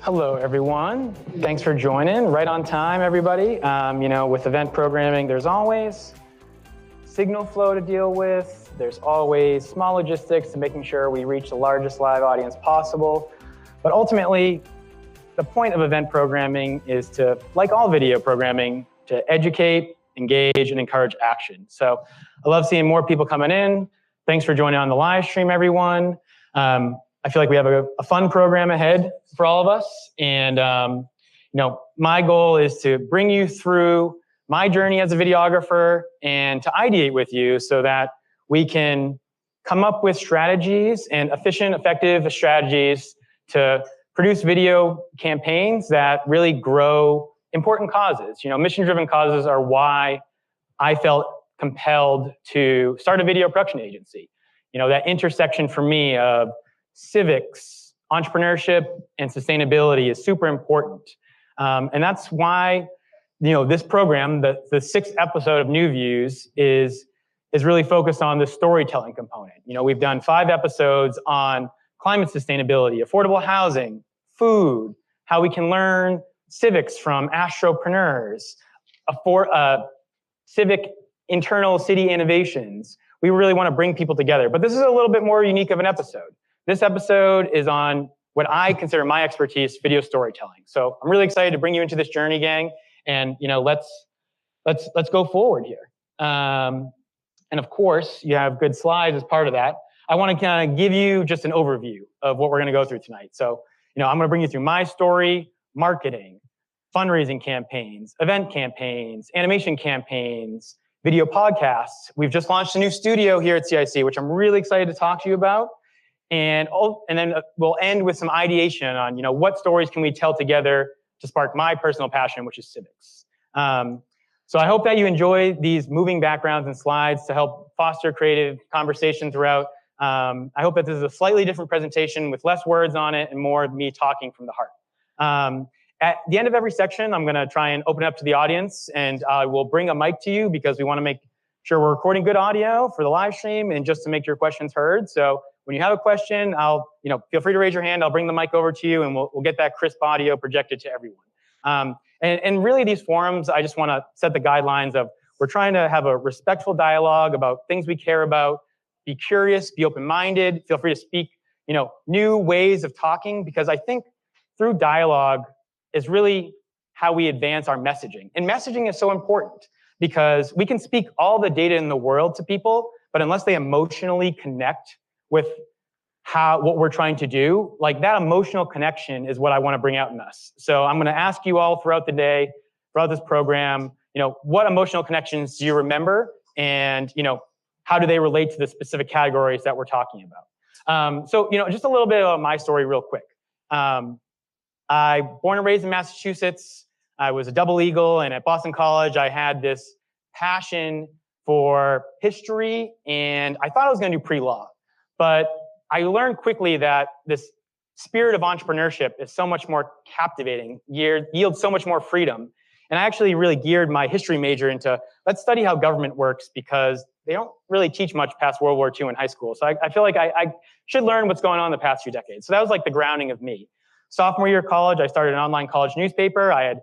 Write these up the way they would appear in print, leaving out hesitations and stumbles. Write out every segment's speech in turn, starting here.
Hello, everyone. Thanks for joining. Right on time, everybody. With event programming, there's always signal flow to deal with. There's always small logistics to making sure we reach the largest live audience possible. But ultimately, the point of event programming is to, like all video programming, to educate, engage, and encourage action. So I love seeing more people coming in. Thanks for joining on the live stream, everyone. I feel like we have a fun program ahead for all of us. And, my goal is to bring you through my journey as a videographer and to ideate with you so that we can come up with strategies and efficient, effective strategies to produce video campaigns that really grow important causes. Mission-driven causes are why I felt compelled to start a video production agency. That intersection for me of civics, entrepreneurship, and sustainability is super important. And that's why, this program, the sixth episode of NewViews is really focused on the storytelling component. We've done 5 episodes on climate sustainability, affordable housing, food, how we can learn civics from astropreneurs, civic internal city innovations. We really want to bring people together. But this is a little bit more unique of an episode. This episode is on what I consider my expertise, video storytelling. So I'm really excited to bring you into this journey, gang. And let's go forward here. And of course, you have good slides as part of that. I want to kind of give you just an overview of what we're going to go through tonight. So I'm going to bring you through my story, marketing, fundraising campaigns, event campaigns, animation campaigns, video podcasts. We've just launched a new studio here at CIC, which I'm really excited to talk to you about. And then we'll end with some ideation on, what stories can we tell together to spark my personal passion, which is civics. So I hope that you enjoy these moving backgrounds and slides to help foster creative conversation throughout. I hope that this is a slightly different presentation with less words on it and more of me talking from the heart. At the end of every section, I'm going to try and open up to the audience, and I will bring a mic to you because we want to make sure we're recording good audio for the live stream and just to make your questions heard. So when you have a question, feel free to raise your hand. I'll bring the mic over to you, and we'll get that crisp audio projected to everyone. And really, these forums, I just want to set the guidelines of we're trying to have a respectful dialogue about things we care about. Be curious, be open-minded. Feel free to speak, new ways of talking, because I think through dialogue is really how we advance our messaging. And messaging is so important because we can speak all the data in the world to people, but unless they emotionally connect with what we're trying to do, like that emotional connection is what I want to bring out in us. So I'm going to ask you all throughout the day, throughout this program, what emotional connections do you remember? And, how do they relate to the specific categories that we're talking about? So, just a little bit about my story real quick. I born and raised in Massachusetts. I was a double eagle, and at Boston College, I had this passion for history, and I thought I was going to do pre-law. But I learned quickly that this spirit of entrepreneurship is so much more captivating, yields so much more freedom. And I actually really geared my history major into, let's study how government works, because they don't really teach much past World War II in high school. So I feel like I should learn what's going on in the past few decades. So that was like the grounding of me. Sophomore year of college, I started an online college newspaper. I had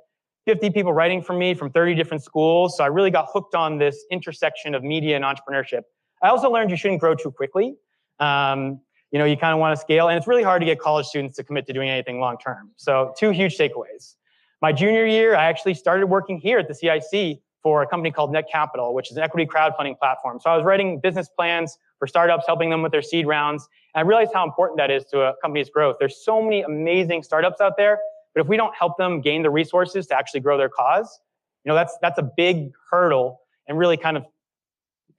50 people writing for me from 30 different schools. So I really got hooked on this intersection of media and entrepreneurship. I also learned you shouldn't grow too quickly. You kind of want to scale, and it's really hard to get college students to commit to doing anything long-term. So 2 huge takeaways. My junior year, I actually started working here at the CIC for a company called Net Capital, which is an equity crowdfunding platform. So I was writing business plans for startups, helping them with their seed rounds. And I realized how important that is to a company's growth. There's so many amazing startups out there, but if we don't help them gain the resources to actually grow their cause, that's a big hurdle, and really kind of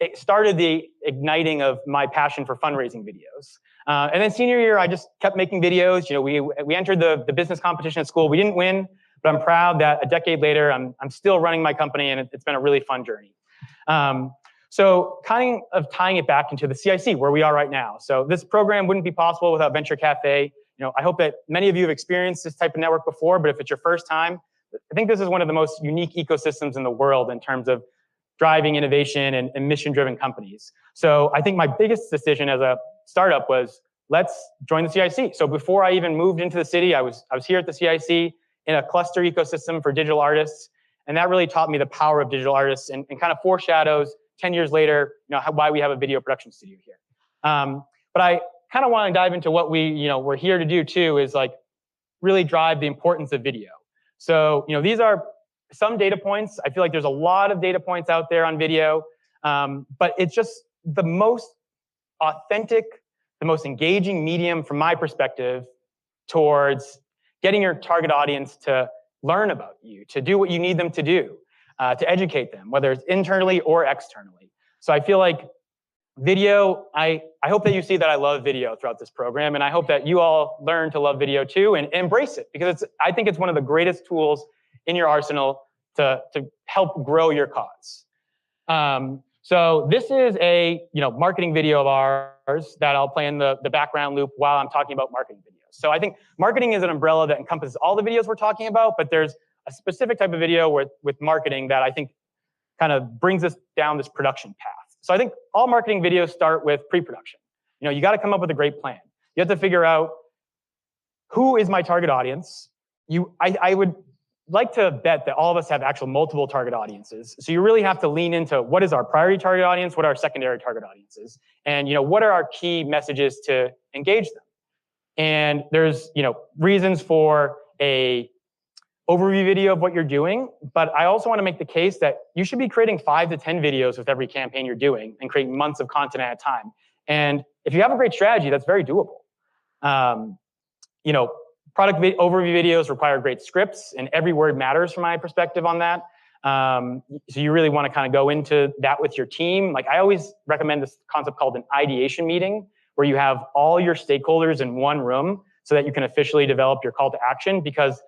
it started the igniting of my passion for fundraising videos. And then senior year, I just kept making videos. We entered the business competition at school. We didn't win, but I'm proud that a decade later, I'm still running my company, and it's been a really fun journey. So kind of tying it back into the CIC, where we are right now. So this program wouldn't be possible without Venture Cafe. I hope that many of you have experienced this type of network before, but if it's your first time, I think this is one of the most unique ecosystems in the world in terms of driving innovation and mission-driven companies. So I think my biggest decision as a startup was, let's join the CIC. So before I even moved into the city, I was here at the CIC in a cluster ecosystem for digital artists. And that really taught me the power of digital artists and kind of foreshadows 10 years later, why we have a video production studio here. But I kind of want to dive into what we're here to do too, is like really drive the importance of video. So, these are some data points. I feel like there's a lot of data points out there on video, but it's just the most authentic, the most engaging medium from my perspective towards getting your target audience to learn about you, to do what you need them to do, to educate them, whether it's internally or externally. So I feel like video, I hope that you see that I love video throughout this program, and I hope that you all learn to love video too and embrace it, because I think it's one of the greatest tools in your arsenal to help grow your cause. So this is a marketing video of ours that I'll play in the background loop while I'm talking about marketing videos. So I think marketing is an umbrella that encompasses all the videos we're talking about, but there's a specific type of video with marketing that I think kind of brings us down this production path. So I think all marketing videos start with pre-production. You got to come up with a great plan. You have to figure out who is my target audience. I would like to bet that all of us have actual multiple target audiences. So you really have to lean into what is our priority target audience, what are our secondary target audiences, and what are our key messages to engage them. And there's reasons for a overview video of what you're doing, but I also want to make the case that you should be creating 5 to 10 videos with every campaign you're doing and create months of content at a time. And if you have a great strategy, that's very doable. Product overview videos require great scripts, and every word matters from my perspective on that. So you really want to kind of go into that with your team. Like I always recommend this concept called an ideation meeting, where you have all your stakeholders in one room so that you can officially develop your call to action. Because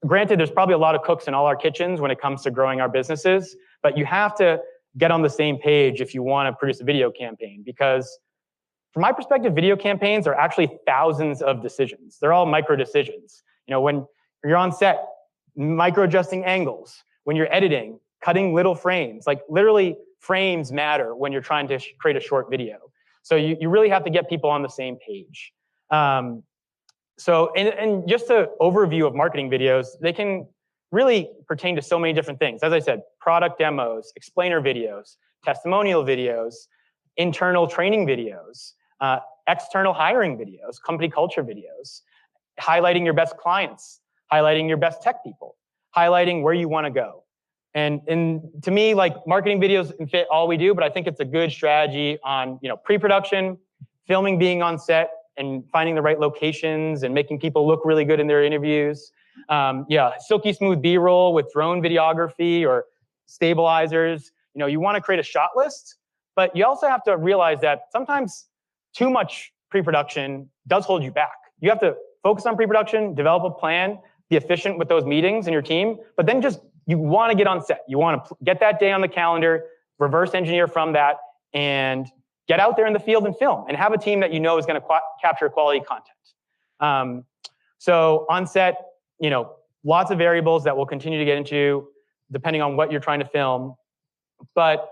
granted, there's probably a lot of cooks in all our kitchens when it comes to growing our businesses, but you have to get on the same page if you want to produce a video campaign. Because from my perspective, video campaigns are actually thousands of decisions. They're all micro decisions. When you're on set, micro adjusting angles. When you're editing, cutting little frames. Like literally frames matter when you're trying to create a short video. So you really have to get people on the same page. So just an overview of marketing videos, they can really pertain to so many different things. As I said, product demos, explainer videos, testimonial videos, internal training videos, external hiring videos, company culture videos, highlighting your best clients, highlighting your best tech people, highlighting where you want to go. And to me, like marketing videos fit all we do, but I think it's a good strategy on pre-production, filming, being on set, and finding the right locations and making people look really good in their interviews. Silky smooth B-roll with drone videography or stabilizers. You want to create a shot list, but you also have to realize that sometimes too much pre-production does hold you back. You have to focus on pre-production, develop a plan, be efficient with those meetings and your team, but then you want to get on set. You want to get that day on the calendar, reverse engineer from that, and get out there in the field and film, and have a team that is going to capture quality content. So on set, lots of variables that we'll continue to get into depending on what you're trying to film. But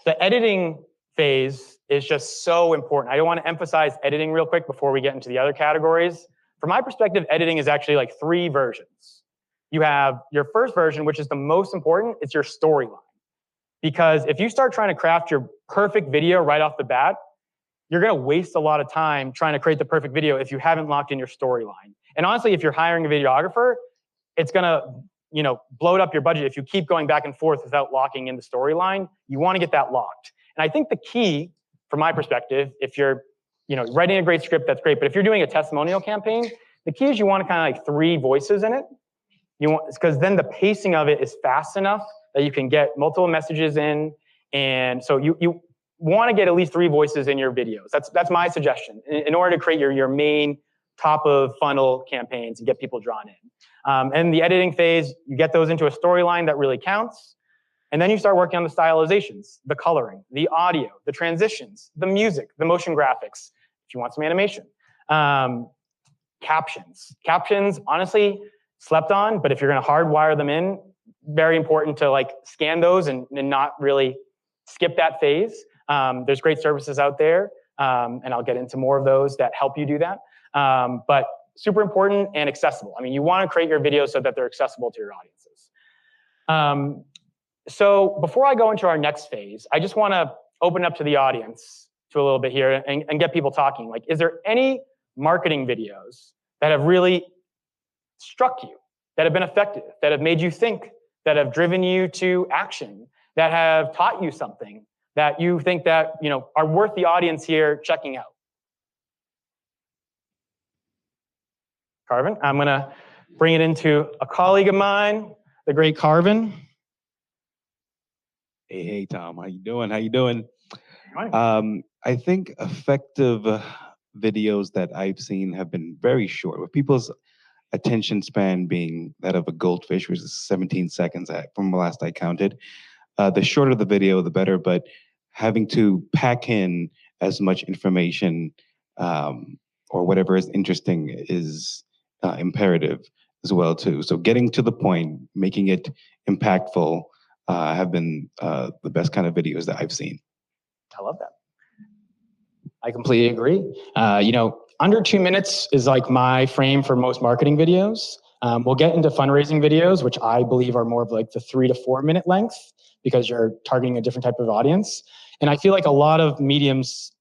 the editing phase is just so important. I want to emphasize editing real quick before we get into the other categories. From my perspective, editing is actually like 3 versions. You have your first version, which is the most important. It's your storyline. Because if you start trying to craft your perfect video right off the bat, you're going to waste a lot of time trying to create the perfect video if you haven't locked in your storyline. And honestly, if you're hiring a videographer, it's going to bloat up your budget if you keep going back and forth without locking in the storyline. You want to get that locked. And I think the key, from my perspective, if you're writing a great script, that's great. But if you're doing a testimonial campaign, the key is you want to kind of like 3 voices in it. Because then the pacing of it is fast enough that you can get multiple messages in. And so you want to get at least 3 voices in your videos. That's my suggestion in order to create your main top of funnel campaigns and get people drawn in. And the editing phase, you get those into a storyline that really counts. And then you start working on the stylizations, the coloring, the audio, the transitions, the music, the motion graphics, if you want some animation. Captions. Captions, honestly, slept on, but if you're going to hardwire them in, very important to like scan those and not really skip that phase. There's great services out there. and I'll get into more of those that help you do that. But super important and accessible. I mean, you want to create your videos so that they're accessible to your audiences. So before I go into our next phase, I just want to open up to the audience to a little bit here and get people talking. Like, is there any marketing videos that have really struck you, that have been effective, that have made you think, that have driven you to action, that have taught you something that you think that, you know, are worth the audience here checking out? Carvin, I'm gonna bring it into a colleague of mine, the great Carvin. Hey, Tom, how you doing? How you doing? I think effective videos that I've seen have been very short, with people's attention span being that of a goldfish, which is 17 seconds from the last I counted. The shorter the video, the better, but having to pack in as much information or whatever is interesting is imperative as well too. So getting to the point, making it impactful have been the best kind of videos that I've seen. I love that. I completely agree. You know, under 2 minutes is like my frame for most marketing videos. We'll get into fundraising videos, which I believe are more of like the 3 to 4 minute length because you're targeting a different type of audience. And I feel like a lot of mediums,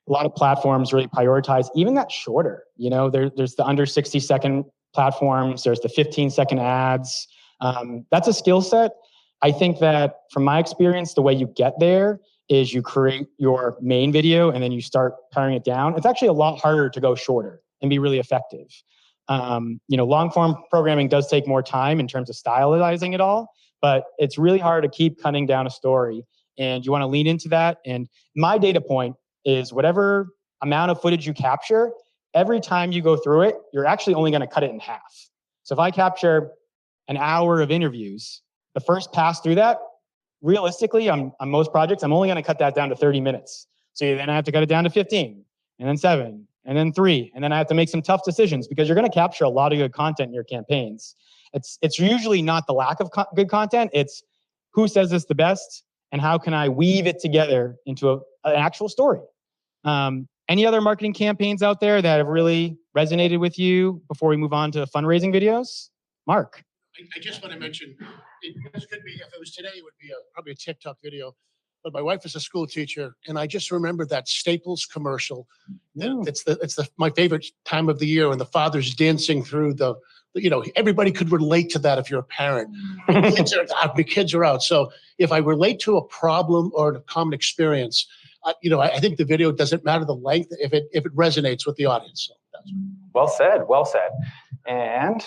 a lot of platforms really prioritize even that shorter. You know, there's the under 60-second platforms, there's the 15-second ads. That's a skill set. I think that from my experience, the way you get there is you create your main video and then you start paring it down. It's actually a lot harder to go shorter and be really effective. You know, long form programming does take more time in terms of stylizing it all, but it's really hard to keep cutting down a story, and you want to lean into that. And my data point is whatever amount of footage you capture, every time you go through it, you're actually only going to cut it in half. So if I capture an hour of interviews, the first pass through that, realistically, on most projects, I'm only going to cut that down to 30 minutes. So then I have to cut it down to 15, and then 7, and then 3, and then I have to make some tough decisions because you're going to capture a lot of good content in your campaigns. It's usually not the lack of good content. It's who says this the best, and how can I weave it together into an actual story. Any other marketing campaigns out there that have really resonated with you before we move on to fundraising videos? Mark. I just want to mention, this could be, if it was today, it would be probably a TikTok video. But my wife is a school teacher, and I just remember that Staples commercial. It's my favorite time of the year when the father's dancing through the, you know, everybody could relate to that if you're a parent. The kids are out. So if I relate to a problem or a common experience, you know, I think the video doesn't matter the length if it resonates with the audience. So that's well said. Well said. And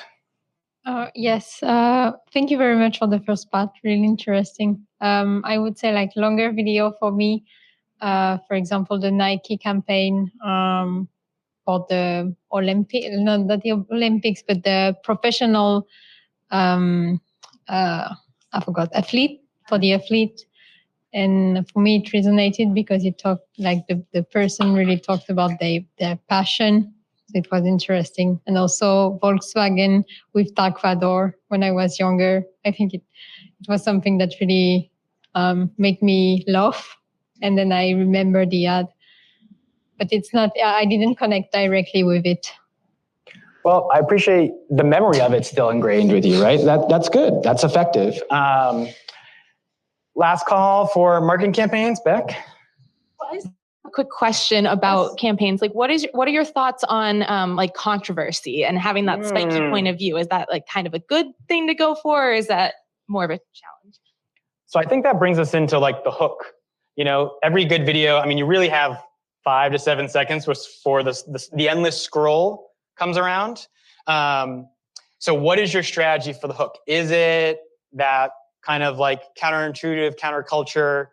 yes, thank you very much for the first part. Really interesting. I would say like longer video for me. For example, the Nike campaign for the not the Olympics, but the professional, I forgot, athlete, for the athlete. And for me, it resonated because it talked like the person really talked about their passion. So it was interesting. And also Volkswagen with Dark Vador when I was younger. I think it was something that really made me laugh. And then I remember the ad. But it's not, I didn't connect directly with it. well, I appreciate the memory of it still ingrained with you, right? That's good. That's effective. Last call for marketing campaigns, Beck. A quick question about campaigns. Like, what are your thoughts on like controversy and having that spiky point of view? Is that like kind of a good thing to go for, or is that more of a challenge? So I think that brings us into like the hook. You know, every good video, I mean, you really have 5 to 7 seconds for the endless scroll comes around. So what is your strategy for the hook? Is it that kind of like counterintuitive, counterculture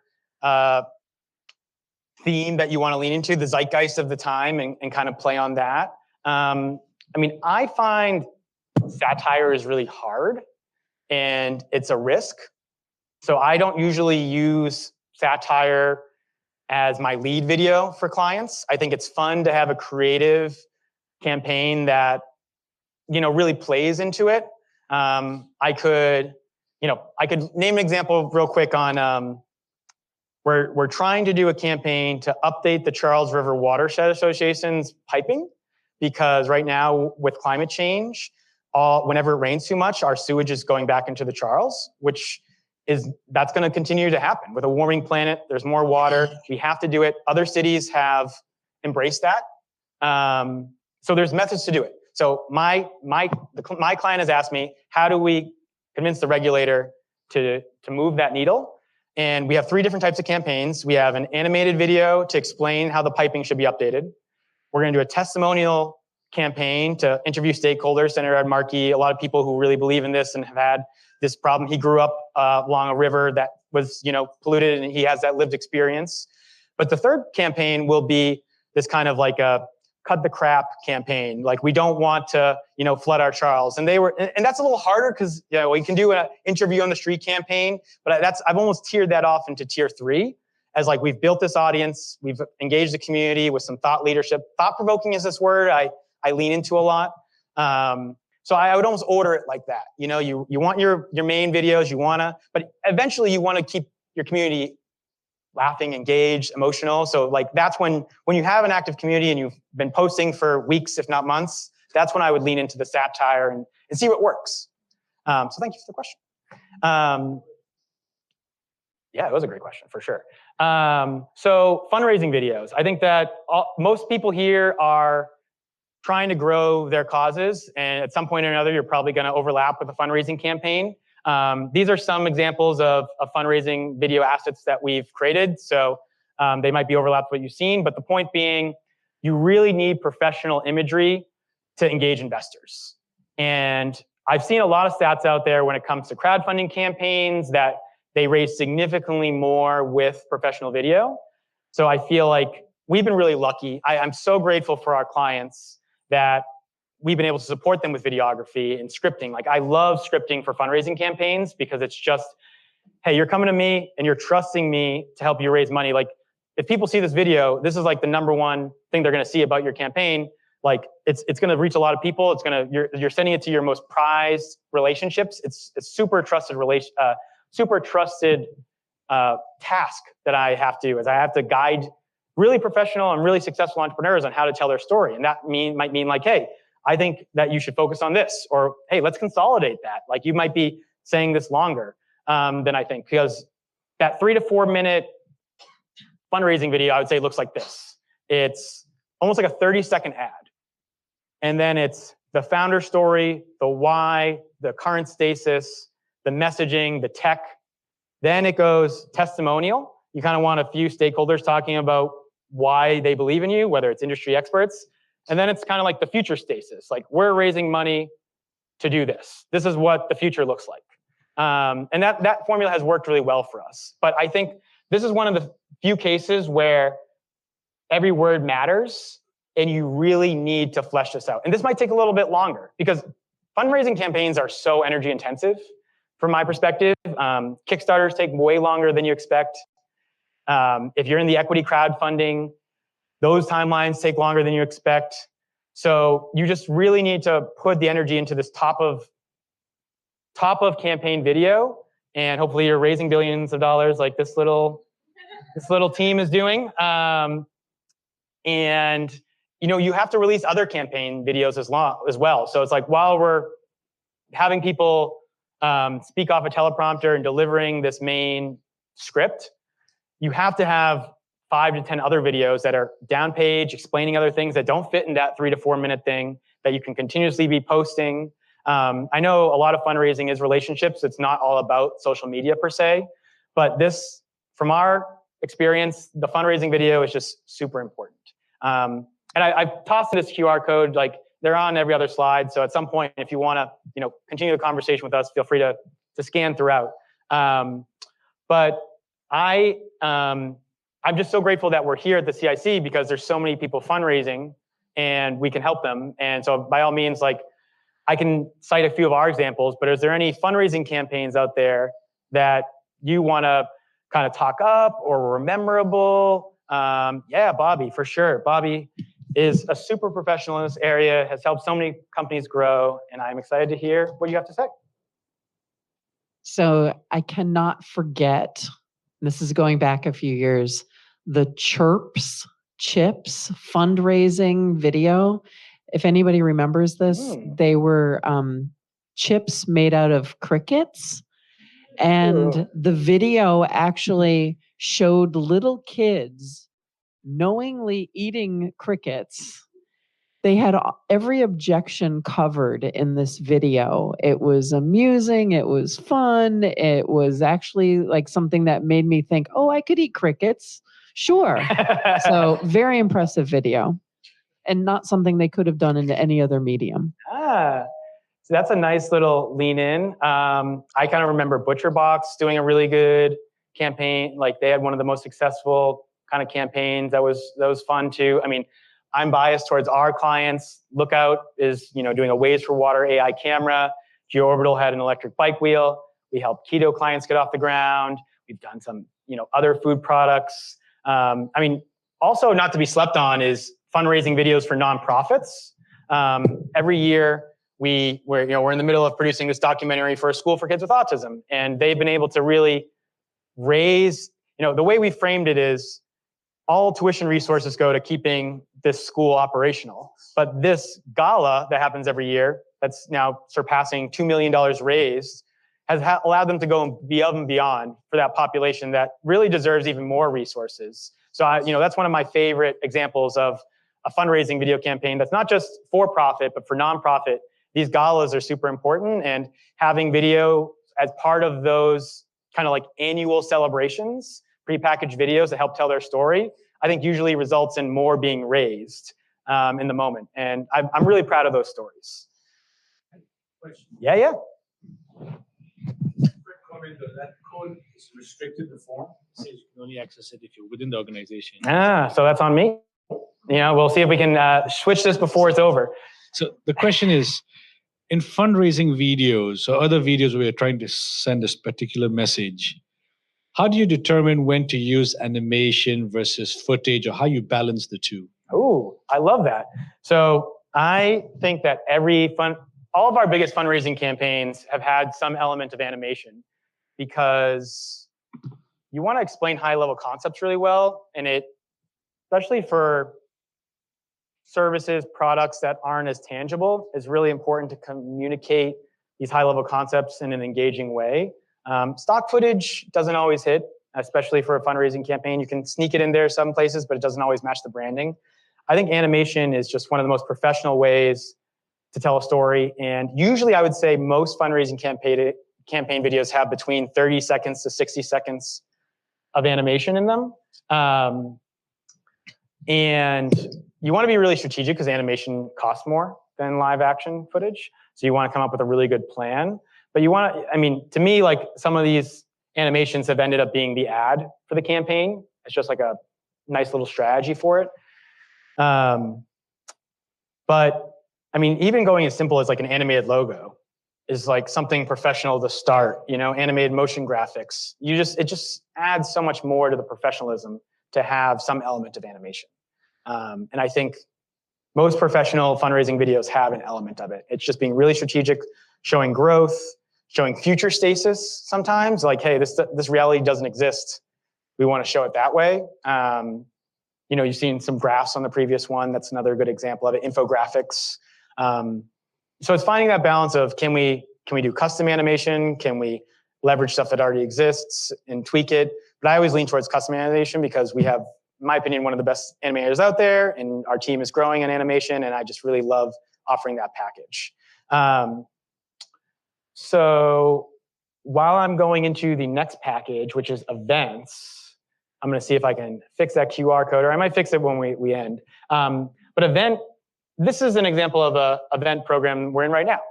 theme that you want to lean into, the zeitgeist of the time, and kind of play on that? I mean, I find satire is really hard and it's a risk. So I don't usually use satire as my lead video for clients. I think it's fun to have a creative campaign that, you know, really plays into it. I could name an example real quick on we're trying to do a campaign to update the Charles River Watershed Association's piping, because right now with climate change, whenever it rains too much, our sewage is going back into the Charles, that's going to continue to happen. With a warming planet, there's more water. We have to do it. Other cities have embraced that. So there's methods to do it. So my client has asked me, how do we convince the regulator to move that needle? And we have 3 different types of campaigns. We have an animated video to explain how the piping should be updated. We're going to do a testimonial campaign to interview stakeholders. Senator Ed Markey, a lot of people who really believe in this and have had this problem. He grew up along a river that was, polluted, and he has that lived experience. But the third campaign will be this kind of like a cut the crap campaign. Like, we don't want to, flood our Charles. And that's a little harder because, we can do an interview on the street campaign, but I've almost tiered that off into tier 3 as like, we've built this audience, we've engaged the community with some thought leadership. Thought-provoking is this word I lean into a lot. So I would almost order it like that. You want your main videos, but eventually you want to keep your community laughing, engaged, emotional. So like, that's when you have an active community and you've been posting for weeks, if not months, that's when I would lean into the satire and see what works. So thank you for the question. Yeah, it was a great question for sure. So fundraising videos. I think that most people here are trying to grow their causes, and at some point or another, you're probably going to overlap with a fundraising campaign. These are some examples of fundraising video assets that we've created. So they might be overlapped with what you've seen, but the point being, you really need professional imagery to engage investors. And I've seen a lot of stats out there when it comes to crowdfunding campaigns that they raise significantly more with professional video. So I feel like we've been really lucky. I'm so grateful for our clients that we've been able to support them with videography and scripting. Like, I love scripting for fundraising campaigns because it's just, hey, you're coming to me and you're trusting me to help you raise money. Like, if people see this video, this is like the #1 thing they're going to see about your campaign. Like, it's going to reach a lot of people. You're sending it to your most prized relationships. It's super trusted task that I have to do, is I have to guide really professional and really successful entrepreneurs on how to tell their story. And that might mean like, hey, I think that you should focus on this, or hey, let's consolidate that. Like, you might be saying this longer than I think, because that 3 to 4 minute fundraising video, I would say, looks like this. It's almost like a 30-second ad. And then it's the founder story, the why, the current status, the messaging, the tech. Then it goes testimonial. You kind of want a few stakeholders talking about why they believe in you, whether it's industry experts. And then it's kind of like the future stasis. Like, we're raising money to do this. This is what the future looks like. And that formula has worked really well for us. But I think this is one of the few cases where every word matters and you really need to flesh this out. And this might take a little bit longer because fundraising campaigns are so energy intensive from my perspective. Kickstarters take way longer than you expect. If you're in the equity crowdfunding, those timelines take longer than you expect. So you just really need to put the energy into this top of campaign video, and hopefully you're raising billions of dollars like this little team is doing. And you have to release other campaign videos as well. So it's like, while we're having people speak off a teleprompter and delivering this main script, you have to have 5 to 10 other videos that are down page, explaining other things that don't fit in that 3 to 4 minute thing that you can continuously be posting. I know a lot of fundraising is relationships. It's not all about social media per se, but this, from our experience, the fundraising video is just super important. And I've tossed in this QR code, like, they're on every other slide. So at some point, if you want to, continue the conversation with us, feel free to scan throughout. But I'm just so grateful that we're here at the CIC because there's so many people fundraising and we can help them. And so by all means, like, I can cite a few of our examples, but is there any fundraising campaigns out there that you want to kind of talk up or were memorable? Yeah, Bobby, for sure. Bobby is a super professional in this area, has helped so many companies grow, and I'm excited to hear what you have to say. So I cannot forget this is going back a few years, the Chips fundraising video. If anybody remembers this, they were chips made out of crickets. And the video actually showed little kids knowingly eating crickets. They had every objection covered in this video. It was amusing. It was fun. It was actually like something that made me think, oh, I could eat crickets. Sure. So very impressive video, and not something they could have done in any other medium. So that's a nice little lean in. I kind of remember ButcherBox doing a really good campaign. Like they had one of the most successful kind of campaigns. That was fun too. I mean, I'm biased towards our clients. Lookout is, doing a Waze for Water AI camera. GeoOrbital had an electric bike wheel. We helped keto clients get off the ground. We've done some, other food products. Also not to be slept on is fundraising videos for nonprofits. Every year we're in the middle of producing this documentary for a school for kids with autism, and they've been able to really raise, the way we framed it is all tuition resources go to keeping this school operational. But this gala that happens every year, that's now surpassing $2 million raised, has allowed them to go above and beyond for that population that really deserves even more resources. So, that's one of my favorite examples of a fundraising video campaign that's not just for profit, but for nonprofit. These galas are super important, and having video as part of those kind of like annual celebrations, prepackaged videos that help tell their story, I think usually results in more being raised in the moment. And I'm really proud of those stories. Yeah. Quick comment on that. Code is restricted to form. It says you can only access it if you're within the organization. So that's on me. We'll see if we can switch this before it's over. So the question is, in fundraising videos or other videos where you're trying to send this particular message, how do you determine when to use animation versus footage, or how you balance the two? Oh, I love that. So I think that all of our biggest fundraising campaigns have had some element of animation, because you want to explain high-level concepts really well, and especially for services, products that aren't as tangible, is really important to communicate these high-level concepts in an engaging way. Stock footage doesn't always hit, especially for a fundraising campaign. You can sneak it in there some places, but it doesn't always match the branding. I think animation is just one of the most professional ways to tell a story. And usually I would say most fundraising campaign videos have between 30 seconds to 60 seconds of animation in them. And you want to be really strategic because animation costs more than live action footage. So you want to come up with a really good plan. But to me, like some of these animations have ended up being the ad for the campaign. It's just like a nice little strategy for it. But even going as simple as like an animated logo is like something professional to start, animated motion graphics. It just adds so much more to the professionalism to have some element of animation. And I think most professional fundraising videos have an element of it. It's just being really strategic, showing growth, showing future stasis sometimes, like, hey, this reality doesn't exist. We want to show it that way. You've seen some graphs on the previous one. That's another good example of it, infographics. So it's finding that balance of can we do custom animation? Can we leverage stuff that already exists and tweak it? But I always lean towards custom animation because we have, in my opinion, one of the best animators out there, and our team is growing in animation, and I just really love offering that package. So while I'm going into the next package, which is events, I'm going to see if I can fix that QR code, or I might fix it when we end. But this is an example of an event program we're in right now,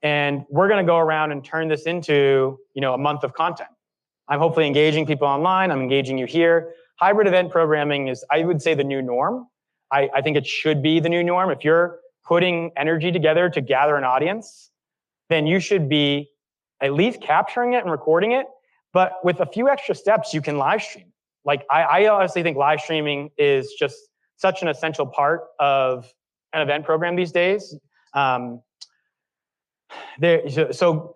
and we're going to go around and turn this into, a month of content. I'm hopefully engaging people online. I'm engaging you here. Hybrid event programming is, I would say, the new norm. I think it should be the new norm. If you're putting energy together to gather an audience, then you should be at least capturing it and recording it. But with a few extra steps, you can live stream. Like, I honestly think live streaming is just such an essential part of an event program these days. So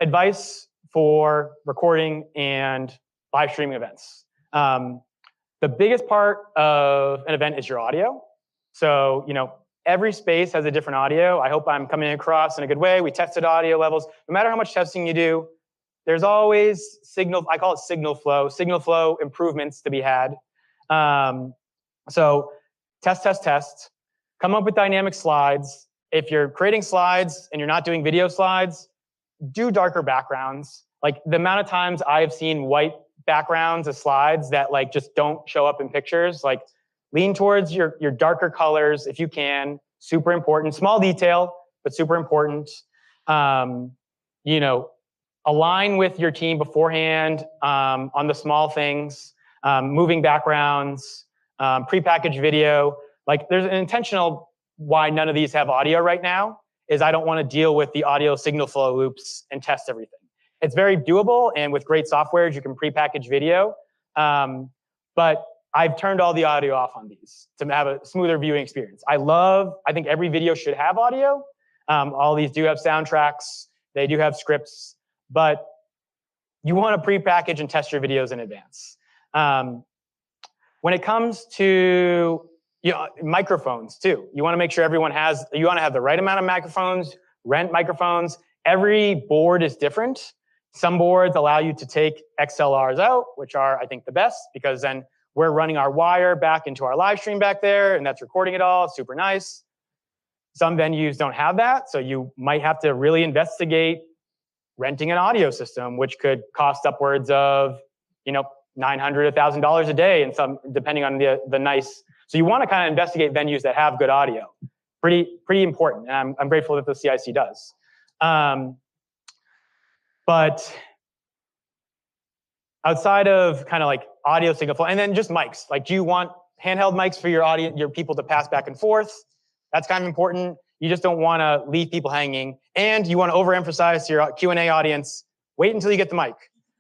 advice for recording and live streaming events. The biggest part of an event is your audio. So, every space has a different audio. I hope I'm coming across in a good way. We tested audio levels. No matter how much testing you do, there's always signal, I call it signal flow improvements to be had. So test. Come up with dynamic slides. If you're creating slides and you're not doing video slides, do darker backgrounds. Like the amount of times I've seen white backgrounds of slides that like just don't show up in pictures, like lean towards your darker colors if you can. Super important. Small detail, but super important. Align with your team beforehand on the small things, moving backgrounds, prepackaged video. Like there's an intentional why none of these have audio right now is I don't want to deal with the audio signal flow loops and test everything. It's very doable, and with great softwares, you can prepackage video. But I've turned all the audio off on these to have a smoother viewing experience. I think every video should have audio. All these do have soundtracks. They do have scripts, but you want to prepackage and test your videos in advance. When it comes to microphones too, you want to make sure you want to have the right amount of microphones, rent microphones. Every board is different. Some boards allow you to take XLRs out, which are, I think, the best, because then we're running our wire back into our live stream back there, and that's recording it all. Super nice. Some venues don't have that, so you might have to really investigate renting an audio system, which could cost upwards of, $900, $1,000 a day, and some depending on the nice. So you want to kind of investigate venues that have good audio. Pretty important, and I'm grateful that the CIC does. But outside of kind of like audio signal flow, and then just mics. Like, do you want handheld mics for your audience, your people to pass back and forth? That's kind of important. You just don't want to leave people hanging, and you want to overemphasize to your Q&A audience. Wait until you get the mic,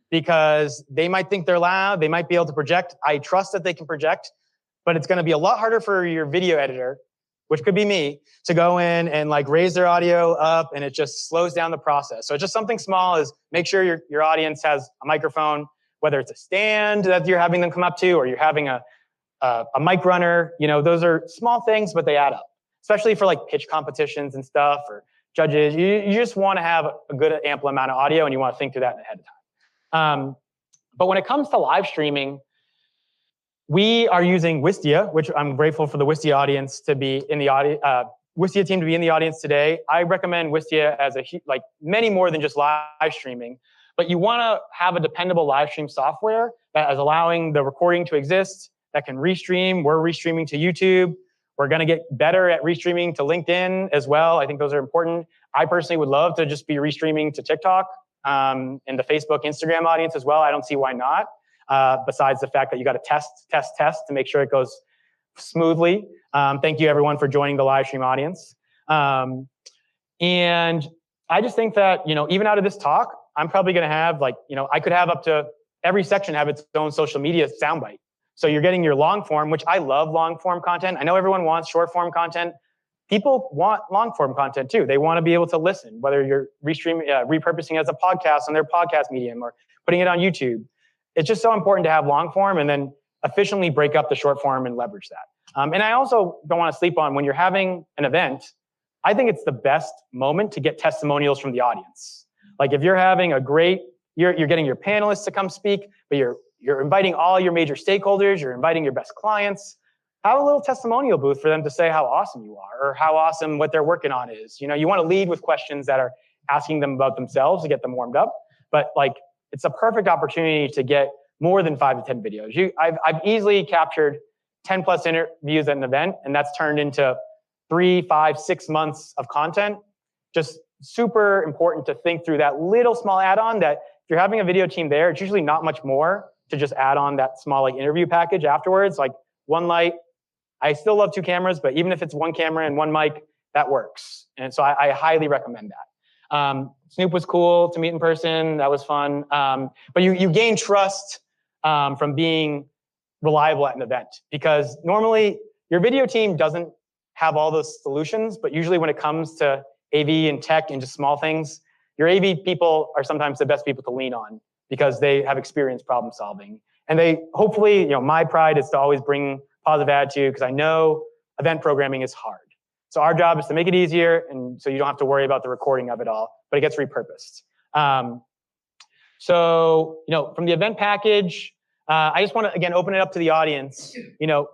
because they might think they're loud. They might be able to project. I trust that they can project, but it's going to be a lot harder for your video editor, which could be me, to go in and like raise their audio up, and it just slows down the process. So just something small is make sure your audience has a microphone, whether it's a stand that you're having them come up to, or you're having a mic runner. Those are small things, but they add up, especially for like pitch competitions and stuff, or judges. You just want to have a good ample amount of audio, and you want to think through that ahead of time. But when it comes to live streaming, we are using Wistia, which I'm grateful for the Wistia audience to be in the audience. Wistia team to be in the audience today. I recommend Wistia as many more than just live streaming, but you want to have a dependable live stream software that is allowing the recording to exist, that can restream. We're restreaming to YouTube. We're going to get better at restreaming to LinkedIn as well. I think those are important. I personally would love to just be restreaming to TikTok and the Facebook, Instagram audience as well. I don't see why not. Besides the fact that you got to test to make sure it goes smoothly. Thank you everyone for joining the live stream audience. And I just think that, even out of this talk, I'm probably going to have I could have up to every section have its own social media soundbite. So you're getting your long form, which I love long form content. I know everyone wants short form content. People want long form content too. They want to be able to listen, whether you're repurposing as a podcast on their podcast medium or putting it on YouTube. It's just so important to have long form and then efficiently break up the short form and leverage that. And I also don't want to sleep on when you're having an event. I think it's the best moment to get testimonials from the audience. Like if you're having you're getting your panelists to come speak, but you're inviting all your major stakeholders, you're inviting your best clients, have a little testimonial booth for them to say how awesome you are or how awesome what they're working on is. You want to lead with questions that are asking them about themselves to get them warmed up. But it's a perfect opportunity to get more than 5 to 10 videos. I've easily captured 10 plus interviews at an event, and that's turned into 3, 5, 6 months of content. Just super important to think through that little small add-on that if you're having a video team there, it's usually not much more to just add on that small interview package afterwards. Like one light, I still love 2 cameras, but even if it's 1 camera and 1 mic, that works. And so I highly recommend that. Snoop was cool to meet in person. That was fun. But you gain trust from being reliable at an event, because normally your video team doesn't have all those solutions, but usually when it comes to AV and tech and just small things, your AV people are sometimes the best people to lean on because they have experience problem solving. And they hopefully, my pride is to always bring positive attitude because I know event programming is hard. So our job is to make it easier, and so you don't have to worry about the recording of it all, but it gets repurposed. So, from the event package, I just want to, again, open it up to the audience.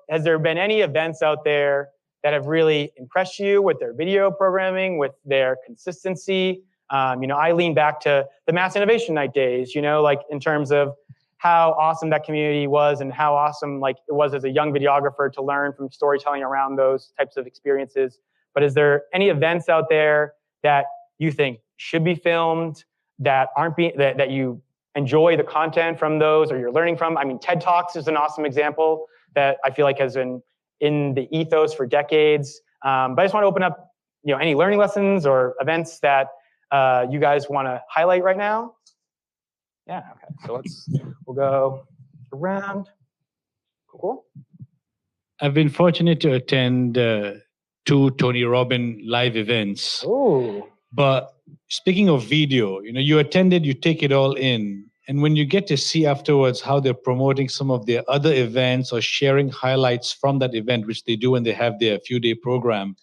Has there been any events out there that have really impressed you with their video programming, with their consistency? I lean back to the Mass Innovation Night days, like in terms of how awesome that community was and how awesome like it was as a young videographer to learn from storytelling around those types of experiences. But is there any events out there that you think should be filmed, that aren't being, that you enjoy the content from those or you're learning from? I mean, TED Talks is an awesome example that I feel like has been in the ethos for decades. But I just want to open up, any learning lessons or events that you guys want to highlight right now. Yeah, okay. So we'll go around. Cool. I've been fortunate to attend 2 Tony Robbins live events. Ooh. But speaking of video, you attended, you take it all in. And when you get to see afterwards how they're promoting some of their other events or sharing highlights from that event, which they do when they have their few-day program,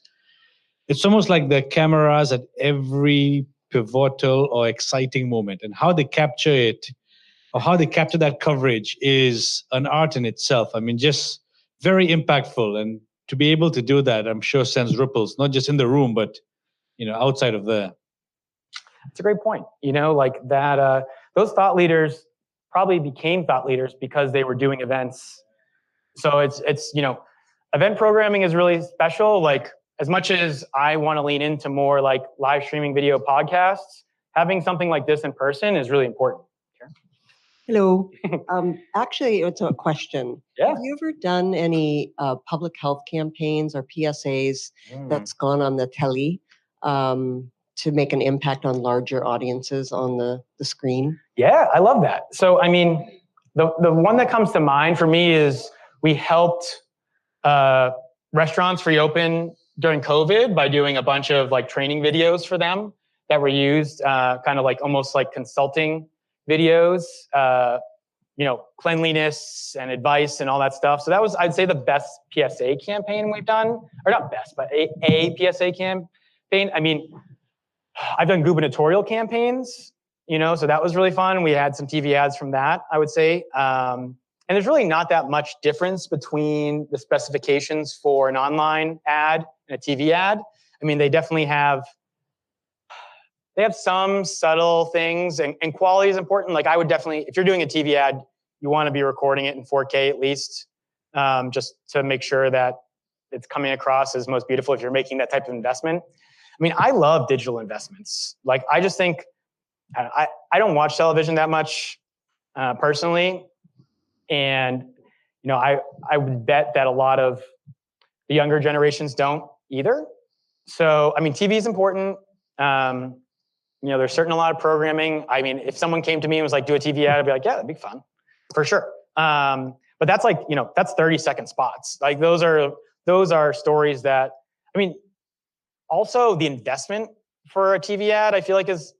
it's almost like the cameras at every pivotal or exciting moment, and how they capture it or how they capture that coverage is an art in itself. I mean, just very impactful. And to be able to do that, I'm sure sends ripples, not just in the room, but, outside of there. That's a great point. Like that, those thought leaders probably became thought leaders because they were doing events. So it's event programming is really special. Like, as much as I want to lean into more like live streaming video podcasts, having something like this in person is really important. Sure. Hello. Actually, it's a question. Yeah. Have you ever done any public health campaigns or PSAs that's gone on the telly to make an impact on larger audiences on the screen? Yeah, I love that. So, I mean, the one that comes to mind for me is we helped restaurants reopen during COVID by doing a bunch of like training videos for them that were used, kind of like almost like consulting videos, cleanliness and advice and all that stuff. So that was, I'd say, the best PSA campaign we've done, or not best, but a PSA campaign. I mean, I've done gubernatorial campaigns, so that was really fun. We had some TV ads from that, I would say. And there's really not that much difference between the specifications for an online ad and a TV ad. I mean, they definitely have some subtle things, and quality is important. Like, I would definitely, if you're doing a TV ad, you want to be recording it in 4K at least, just to make sure that it's coming across as most beautiful if you're making that type of investment. I mean, I love digital investments. Like, I just think, I don't watch television that much personally. And, I would bet that a lot of the younger generations don't either. So, I mean, TV is important. There's a lot of programming. I mean, if someone came to me and was like, do a TV ad, I'd be like, yeah, that'd be fun, for sure. But that's like, that's 30-second spots. Like, those are stories that, I mean, also the investment for a TV ad, I feel like is,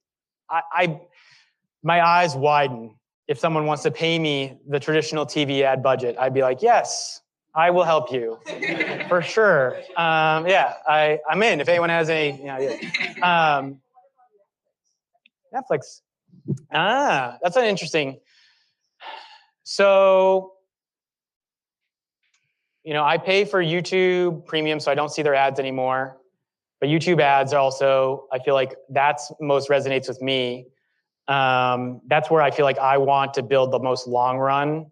my eyes widen. If someone wants to pay me the traditional TV ad budget, I'd be like, yes, I will help you, for sure. Yeah, I'm in. If anyone has any, Netflix. That's an interesting. So, I pay for YouTube Premium, so I don't see their ads anymore. But YouTube ads also, I feel like that's most resonates with me. That's where I feel like I want to build the most long run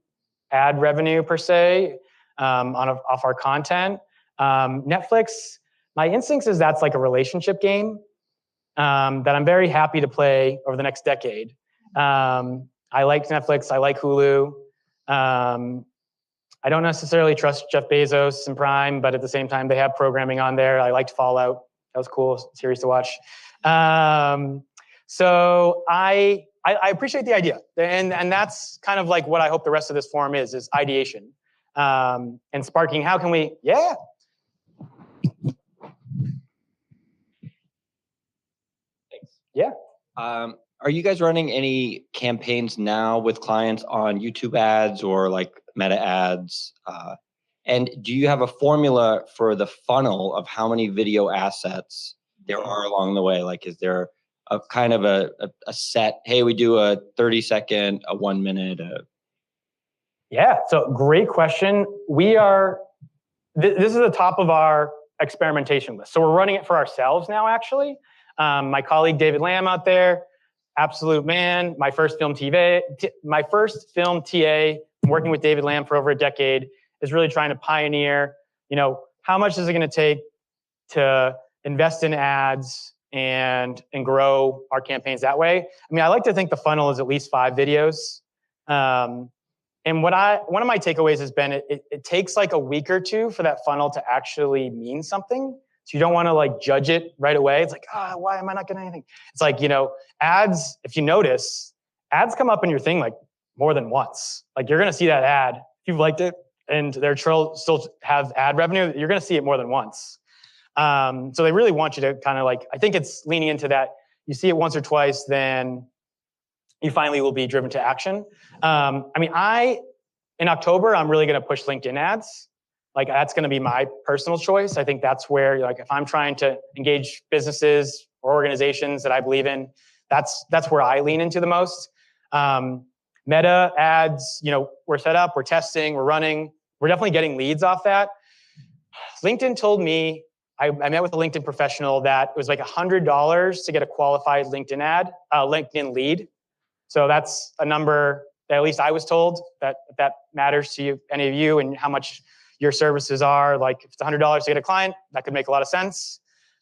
ad revenue per se, off our content. Netflix, my instincts is that's like a relationship game that I'm very happy to play over the next decade. I like Netflix, I like Hulu. I don't necessarily trust Jeff Bezos and Prime, but at the same time, they have programming on there. I liked Fallout. That was a cool series to watch. So I appreciate the idea, and that's kind of like what I hope the rest of this forum is ideation, and sparking. How can we? Yeah. Thanks. Yeah. Are you guys running any campaigns now with clients on YouTube ads or like Meta ads? And do you have a formula for the funnel of how many video assets there are along the way? Like, is there a kind of a set, hey, we do a 30-second, a 1 minute? Yeah, so great question. This is the top of our experimentation list. So we're running it for ourselves now, actually. My colleague, David Lamb out there, absolute man. My first film TA, working with David Lamb for over a decade, is really trying to pioneer, how much is it going to take to invest in ads and grow our campaigns that way? I mean, I like to think the funnel is at least 5 videos. And one of my takeaways has been it takes like a week or two for that funnel to actually mean something. So you don't want to like judge it right away. It's like, why am I not getting anything? It's like, ads, if you notice, ads come up in your thing like more than once. Like you're going to see that ad, if you've liked it and they're still have ad revenue, you're going to see it more than once. So they really want you to kind of like, I think it's leaning into that. You see it once or twice, then you finally will be driven to action. In October, I'm really going to push LinkedIn ads. Like that's going to be my personal choice. I think that's where, like, if I'm trying to engage businesses or organizations that I believe in, that's where I lean into the most. Meta ads, we're set up, we're testing, we're running. We're definitely getting leads off that. LinkedIn told me, I met with a LinkedIn professional that it was like $100 to get a qualified LinkedIn lead. So that's a number that at least I was told that matters to you, any of you, and how much your services are. Like if it's $100 to get a client, that could make a lot of sense.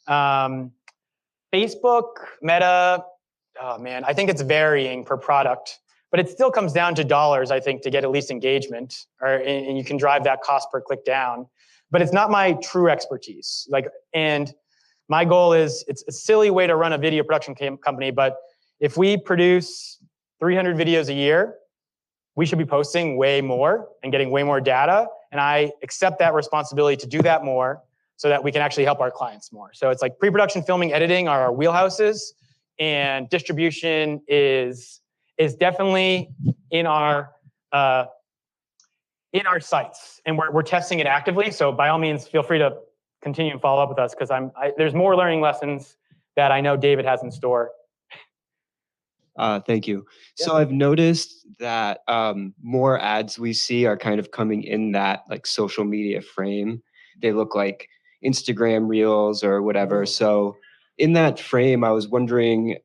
Facebook, Meta, oh man, I think it's varying per product, but it still comes down to dollars, I think, to get at least engagement, and you can drive that cost per click down. But it's not my true expertise. And my goal is, it's a silly way to run a video production company, but if we produce 300 videos a year, we should be posting way more and getting way more data. And I accept that responsibility to do that more so that we can actually help our clients more. So it's like pre-production, filming, editing are our wheelhouses, and distribution is definitely in our sights, and we're testing it actively. So by all means, feel free to continue and follow up with us, because there's more learning lessons that I know David has in store. Thank you. Yeah. So I've noticed that more ads we see are kind of coming in that like social media frame. They look like Instagram reels or whatever. So in that frame, I was wondering,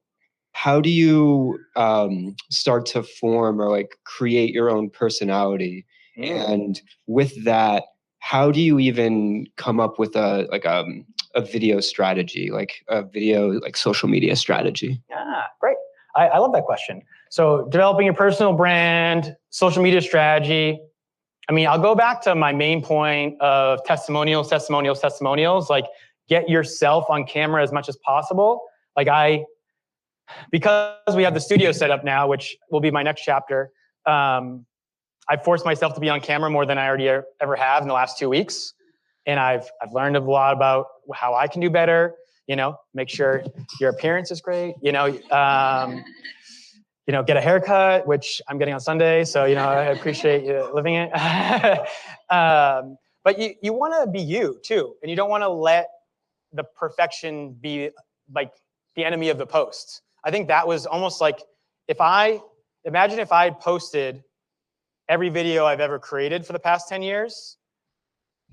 how do you start to form or like create your own personality? And with that, how do you even come up with a video strategy, like a video like social media strategy? Great. I love that question. So developing your personal brand, social media strategy. I mean, I'll go back to my main point of testimonials. Like, get yourself on camera as much as possible. Because we have the studio set up now, which will be my next chapter, I forced myself to be on camera more than I already ever have in the last 2 weeks. And I've learned a lot about how I can do better. Make sure your appearance is great. Get a haircut, which I'm getting on Sunday. So, I appreciate you living it. But you want to be you too. And you don't want to let the perfection be like the enemy of the post. I think that was almost like, imagine if I had posted every video I've ever created for the past 10 years,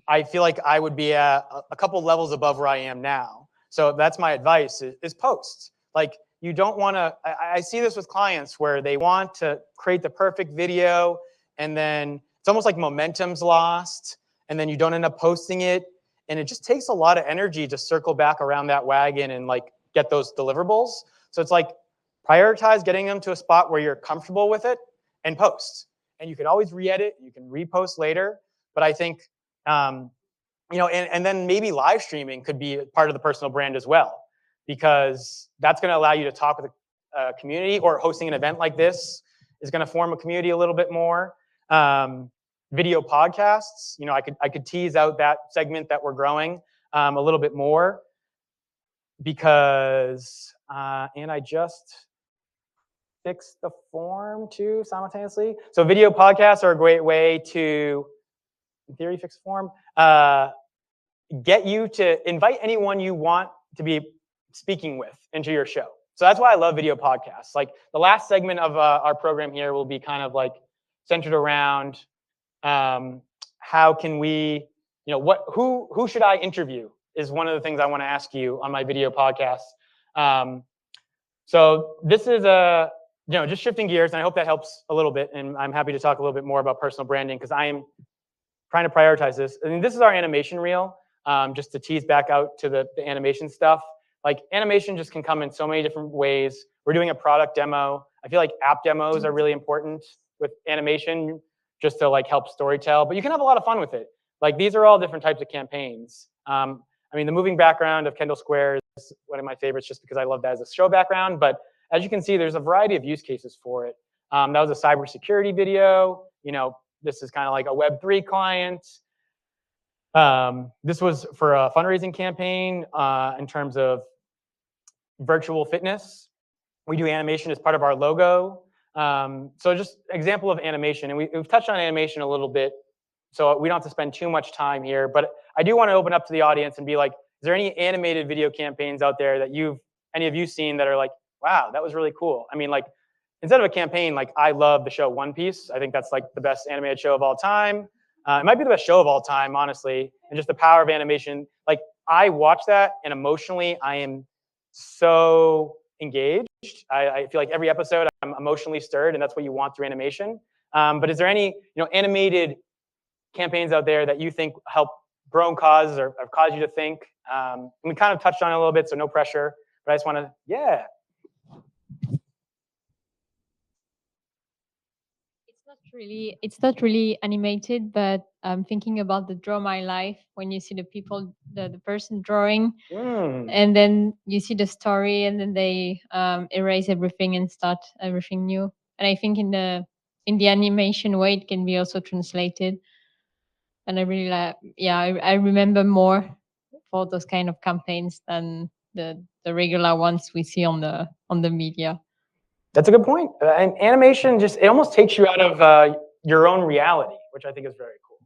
I feel like I would be a couple levels above where I am now. So that's my advice, is post. Like, you don't want to, I see this with clients where they want to create the perfect video, and then it's almost like momentum's lost, and then you don't end up posting it. And it just takes a lot of energy to circle back around that wagon and like get those deliverables. So it's like, prioritize getting them to a spot where you're comfortable with it and post. And you can always re-edit, you can repost later. But I think, and then maybe live streaming could be part of the personal brand as well, because that's going to allow you to talk with a community, or hosting an event like this is going to form a community a little bit more. Video podcasts, I could tease out that segment that we're growing a little bit more, because, and I just fix the form too simultaneously. So video podcasts are a great way to, in theory, fix the form. Get you to invite anyone you want to be speaking with into your show. So that's why I love video podcasts. Like the last segment of our program here will be kind of like centered around how can we, who should I interview is one of the things I want to ask you on my video podcast. So this is just shifting gears, and I hope that helps a little bit. And I'm happy to talk a little bit more about personal branding because I am trying to prioritize this. I mean, this is our animation reel, just to tease back out to the animation stuff. Like animation just can come in so many different ways. We're doing a product demo. I feel like app demos are really important with animation just to like help storytell, but you can have a lot of fun with it. Like these are all different types of campaigns. I mean, the moving background of Kendall Square is one of my favorites just because I love that as a show background, but as you can see, there's a variety of use cases for it. That was a cybersecurity video. This is kind of like a Web3 client. This was for a fundraising campaign in terms of virtual fitness. We do animation as part of our logo. So just example of animation, and we've touched on animation a little bit, so we don't have to spend too much time here, but I do want to open up to the audience and be like, is there any animated video campaigns out there that any of you seen that are like, wow, that was really cool? I mean, like, instead of a campaign, like I love the show One Piece. I think that's like the best animated show of all time. It might be the best show of all time, honestly, and just the power of animation. Like I watch that and emotionally, I am so engaged. I feel like every episode I'm emotionally stirred, and that's what you want through animation. But is there any animated campaigns out there that you think help grow causes or have caused you to think? And we kind of touched on it a little bit, so no pressure. But I just want to, yeah. It's not really animated, but I'm thinking about the Draw My Life when you see the people, the person drawing, and then you see the story, and then they erase everything and start everything new. And I think in the animation way, it can be also translated. And I really like, I remember more for those kind of campaigns than the regular ones we see on the media. That's a good point. And animation it almost takes you out of your own reality, which I think is very cool.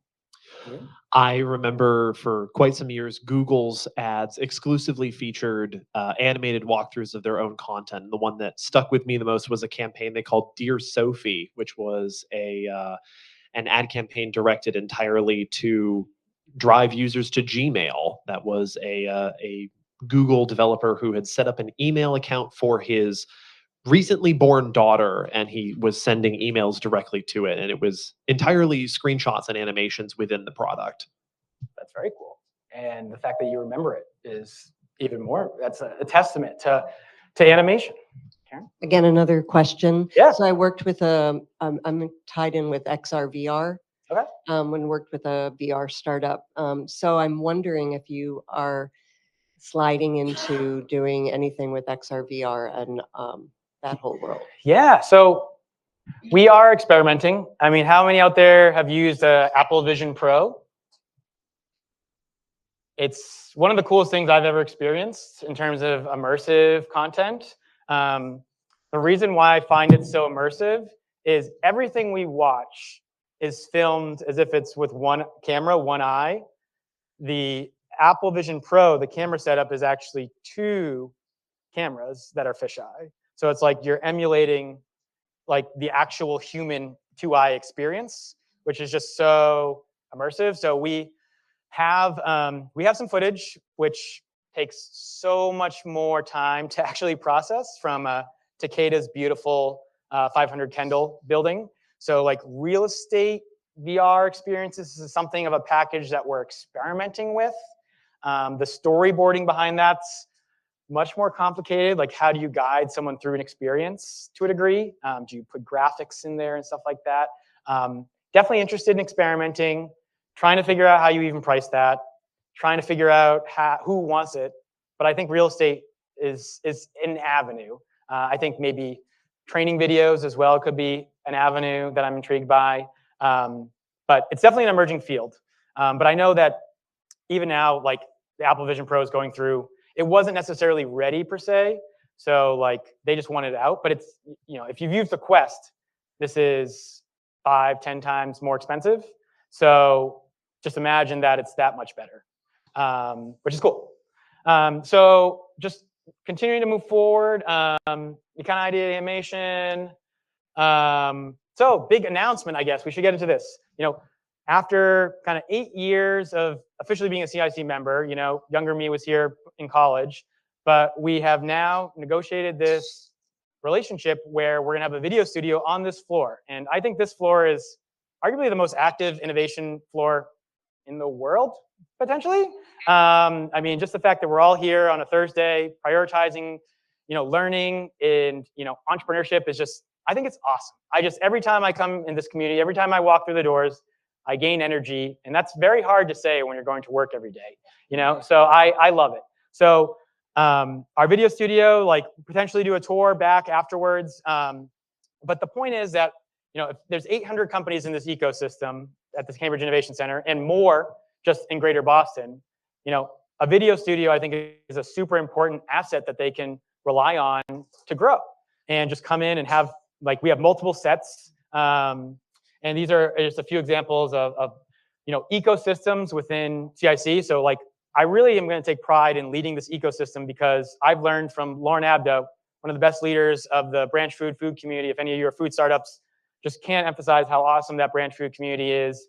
Mm-hmm. I remember for quite some years, Google's ads exclusively featured animated walkthroughs of their own content. And the one that stuck with me the most was a campaign they called Dear Sophie, which was an ad campaign directed entirely to drive users to Gmail. That was a Google developer who had set up an email account for his recently born daughter, and he was sending emails directly to it, and it was entirely screenshots and animations within the product. That's very cool, and the fact that you remember it is even more. That's a testament to animation. Karen? Again, another question. Yeah. So I worked with I'm tied in with XR/VR. Okay. When worked with a VR startup. So I'm wondering if you are sliding into doing anything with XR/VR and that whole world. Yeah, so we are experimenting. I mean, how many out there have used Apple Vision Pro? It's one of the coolest things I've ever experienced in terms of immersive content. The reason why I find it so immersive is everything we watch is filmed as if it's with one camera, one eye. The Apple Vision Pro, the camera setup is actually 2 cameras that are fisheye. So it's like you're emulating like the actual human 2-eye experience, which is just so immersive. So we have some footage which takes so much more time to actually process from Takeda's beautiful 500 Kendall building. So like real estate VR experiences is something of a package that we're experimenting with. The storyboarding behind that's much more complicated. Like how do you guide someone through an experience to a degree? Do you put graphics in there and stuff like that? Definitely interested in experimenting, trying to figure out how you even price that, trying to figure out who wants it. But I think real estate is an avenue. I think maybe training videos as well could be an avenue that I'm intrigued by. But it's definitely an emerging field. But I know that even now, like the Apple Vision Pro is going through, it wasn't necessarily ready per se. So like they just want it out. But it's, you know, if you've used the Quest, this is 5-10 times more expensive. So just imagine that it's that much better, which is cool. So just continuing to move forward, kind of idea animation. So big announcement, I guess. We should get into this. You know, after kind of 8 years of officially being a CIC member, you know, younger me was here in college, but we have now negotiated this relationship where we're gonna have a video studio on this floor. And I think this floor is arguably the most active innovation floor in the world, potentially. I mean, just the fact that we're all here on a Thursday, prioritizing, you know, learning and, you know, entrepreneurship is just, I think it's awesome. Every time I come in this community, every time I walk through the doors, I gain energy. And that's very hard to say when you're going to work every day, you know? So I love it. So our video studio, like potentially do a tour back afterwards. But the point is that, you know, if there's 800 companies in this ecosystem at this Cambridge Innovation Center and more just in Greater Boston, you know, a video studio, I think, is a super important asset that they can rely on to grow and just come in and have, like, we have multiple sets. And these are just a few examples of you know, ecosystems within CIC. So like, I really am going to take pride in leading this ecosystem because I've learned from Lauren Abdo, one of the best leaders of the branch food community. If any of you are food startups, just can't emphasize how awesome that branch food community is.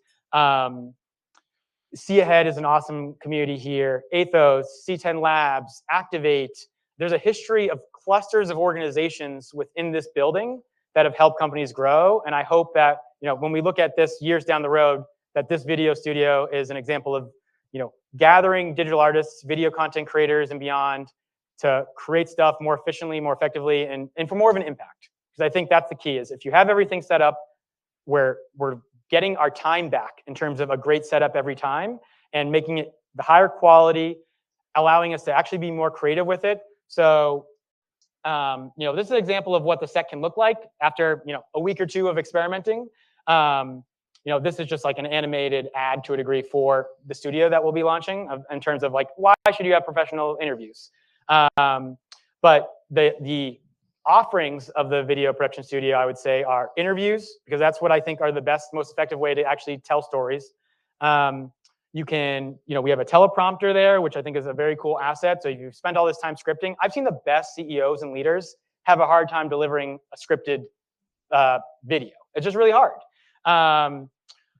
See Ahead is an awesome community here. Athos, C10 Labs, Activate. There's a history of clusters of organizations within this building that have helped companies grow. And I hope that, you know, when we look at this years down the road, that this video studio is an example of, you know, gathering digital artists, video content creators, and beyond to create stuff more efficiently, more effectively, and for more of an impact. Because I think that's the key, is if you have everything set up where we're getting our time back in terms of a great setup every time and making it the higher quality, allowing us to actually be more creative with it. So, you know, this is an example of what the set can look like after, you know, a week or two of experimenting. You know, this is just like an animated ad to a degree for the studio that we'll be launching in terms of like, why should you have professional interviews? But the offerings of the video production studio, I would say, are interviews, because that's what I think are the best, most effective way to actually tell stories. You can, you know, we have a teleprompter there, which I think is a very cool asset. So if you've spent all this time scripting, I've seen the best CEOs and leaders have a hard time delivering a scripted video. It's just really hard.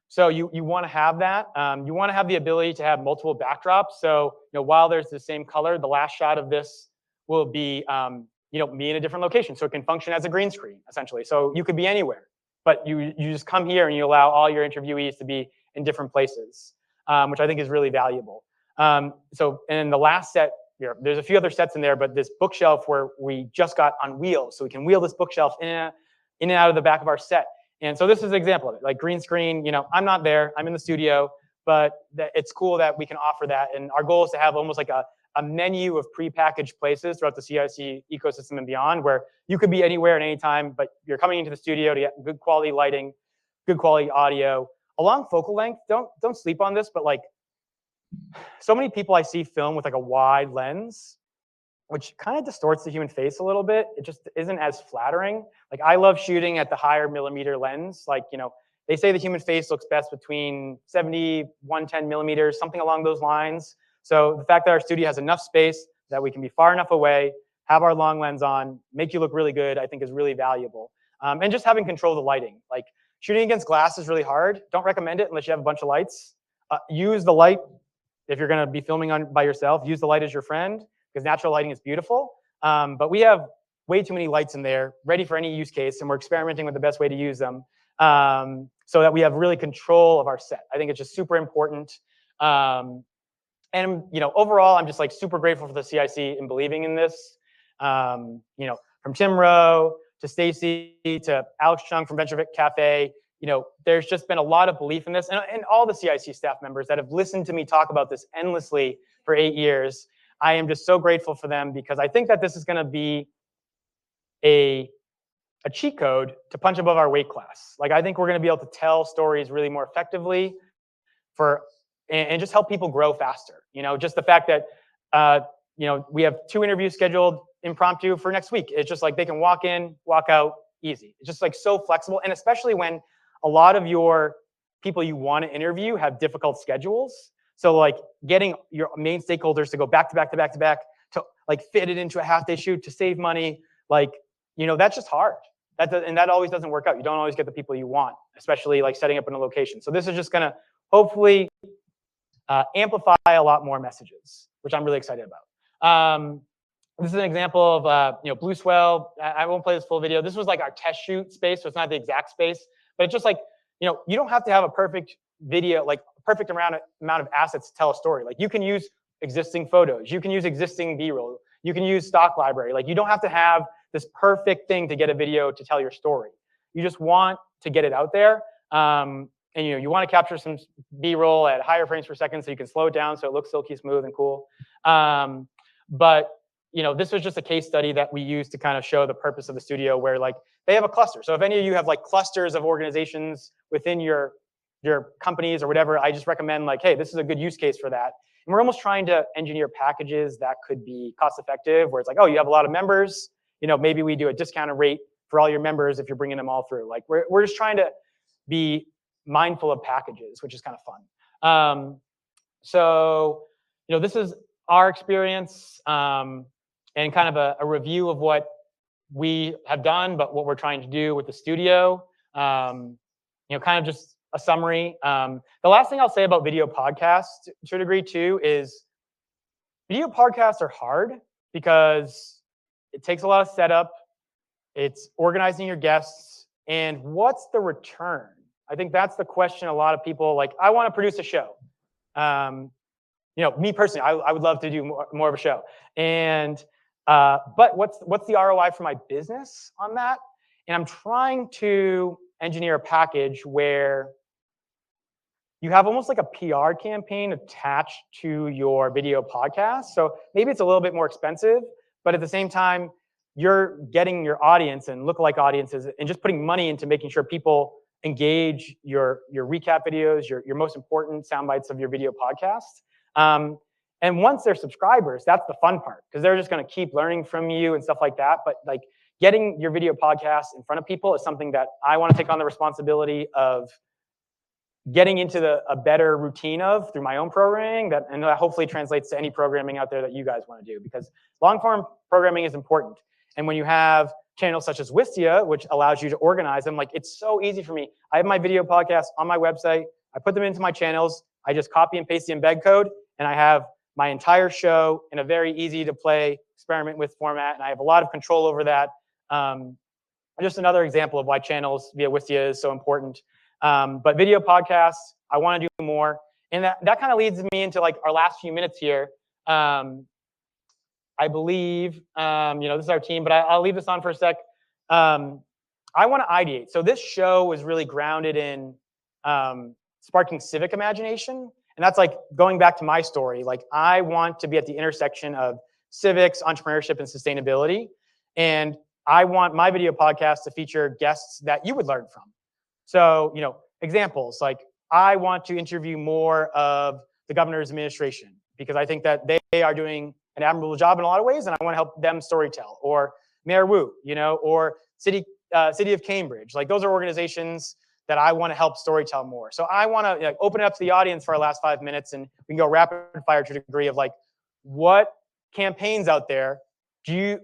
So you want to have that. You want to have the ability to have multiple backdrops. So, you know, while there's the same color, the last shot of this will be, you know, me in a different location. So it can function as a green screen, essentially. So you could be anywhere, but you just come here and you allow all your interviewees to be in different places, which I think is really valuable. So, and the last set, there's a few other sets in there, but this bookshelf where we just got on wheels. So we can wheel this bookshelf in and out of the back of our set. And so this is an example of it, like green screen. You know, I'm not there, I'm in the studio, but it's cool that we can offer that. And our goal is to have almost like a menu of prepackaged places throughout the CIC ecosystem and beyond, where you could be anywhere at any time, but you're coming into the studio to get good quality lighting, good quality audio, along focal length. Don't sleep on this, but like, so many people I see film with like a wide lens, which kind of distorts the human face a little bit. It just isn't as flattering. Like, I love shooting at the higher millimeter lens. Like, you know, they say the human face looks best between 70, 110 millimeters, something along those lines. So the fact that our studio has enough space that we can be far enough away, have our long lens on, make you look really good, I think is really valuable. And just having control of the lighting. Like, shooting against glass is really hard. Don't recommend it unless you have a bunch of lights. Use the light if you're gonna be filming by yourself. Use the light as your friend, because natural lighting is beautiful. But we have way too many lights in there, ready for any use case, and we're experimenting with the best way to use them, so that we have really control of our set. I think it's just super important. And you know, overall, I'm just like super grateful for the CIC in believing in this. You know, from Tim Rowe to Stacy to Alex Chung from Venture Cafe, you know, there's just been a lot of belief in this, and all the CIC staff members that have listened to me talk about this endlessly for 8 years. I am just so grateful for them, because I think that this is going to be a cheat code to punch above our weight class. Like, I think we're going to be able to tell stories really more effectively and just help people grow faster. You know, just the fact that, you know, we have 2 interviews scheduled impromptu for next week. It's just like they can walk in, walk out, easy. It's just like so flexible. And especially when a lot of your people you want to interview have difficult schedules. So like getting your main stakeholders to go back to back to back to back to like fit it into a half-day shoot to save money, like, you know, that's just hard. And that always doesn't work out. You don't always get the people you want, especially like setting up in a location. So this is just gonna hopefully amplify a lot more messages, which I'm really excited about. This is an example of you know, Blue Swell. I won't play this full video. This was like our test shoot space, so it's not the exact space, but it's just like, you know, you don't have to have a perfect video, like perfect amount of assets to tell a story. Like you can use existing photos, you can use existing B-roll, you can use stock library. Like you don't have to have this perfect thing to get a video to tell your story. You just want to get it out there. And you know, you want to capture some B-roll at higher frames per second so you can slow it down so it looks silky smooth and cool. But you know, this was just a case study that we used to kind of show the purpose of the studio, where like they have a cluster. So if any of you have like clusters of organizations within your companies or whatever, I just recommend like, hey, this is a good use case for that. And we're almost trying to engineer packages that could be cost effective, where it's like, oh, you have a lot of members, you know, maybe we do a discounted rate for all your members if you're bringing them all through. Like we're just trying to be mindful of packages, which is kind of fun. So, you know, this is our experience and kind of a review of what we have done, but what we're trying to do with the studio. You know, kind of just a summary. The last thing I'll say about video podcasts to a degree too is video podcasts are hard because it takes a lot of setup. It's organizing your guests, and what's the return? I think that's the question a lot of people like, I want to produce a show. You know, me personally, I would love to do more of a show. And but what's the ROI for my business on that? And I'm trying to engineer a package where you have almost like a PR campaign attached to your video podcast. So maybe it's a little bit more expensive, but at the same time, you're getting your audience and lookalike audiences and just putting money into making sure people engage your recap videos, your most important sound bites of your video podcast. And once they're subscribers, that's the fun part, because they're just going to keep learning from you and stuff like that. But like getting your video podcast in front of people is something that I want to take on the responsibility of getting into a better routine of through my own programming, and that hopefully translates to any programming out there that you guys want to do, because long form programming is important. And when you have channels such as Wistia, which allows you to organize them, like it's so easy for me. I have my video podcasts on my website. I put them into my channels. I just copy and paste the embed code, and I have my entire show in a very easy to play experiment with format. And I have a lot of control over that. Just another example of why channels via Wistia is so important. But video podcasts, I want to do more. And that kind of leads me into like our last few minutes here. I believe, you know, this is our team, but I'll leave this on for a sec. I want to ideate. So this show is really grounded in sparking civic imagination. And that's like going back to my story. Like I want to be at the intersection of civics, entrepreneurship, and sustainability. And I want my video podcast to feature guests that you would learn from. So, you know, examples, like I want to interview more of the governor's administration because I think that they are doing an admirable job in a lot of ways, and I want to help them storytell. Or Mayor Wu, you know, or City of Cambridge. Like those are organizations that I want to help storytell more. So I want to open it up to the audience for our last 5 minutes, and we can go rapid fire to a degree of like, what campaigns out there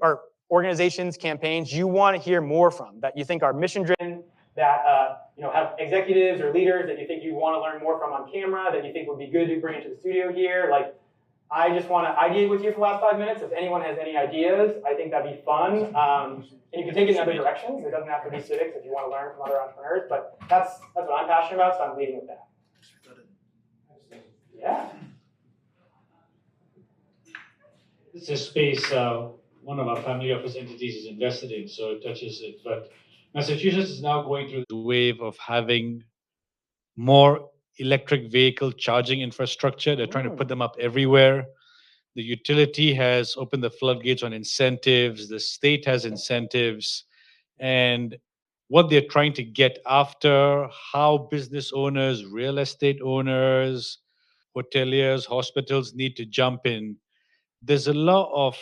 or organizations, campaigns you want to hear more from, that you think are mission driven, that you know, have executives or leaders that you think you want to learn more from on camera, that you think would be good to bring into the studio here. Like, I just want to ideate with you for the last 5 minutes. If anyone has any ideas, I think that'd be fun. And you can take it in other directions. It doesn't have to be civics if you want to learn from other entrepreneurs, but that's what I'm passionate about, so I'm leading with that. Yeah. This is a space one of our family office entities is invested in, so it touches it. But Massachusetts is now going through the wave of having more electric vehicle charging infrastructure. They're trying to put them up everywhere. The utility has opened the floodgates on incentives. The state has incentives. And what they're trying to get after, how business owners, real estate owners, hoteliers, hospitals need to jump in. There's a lot of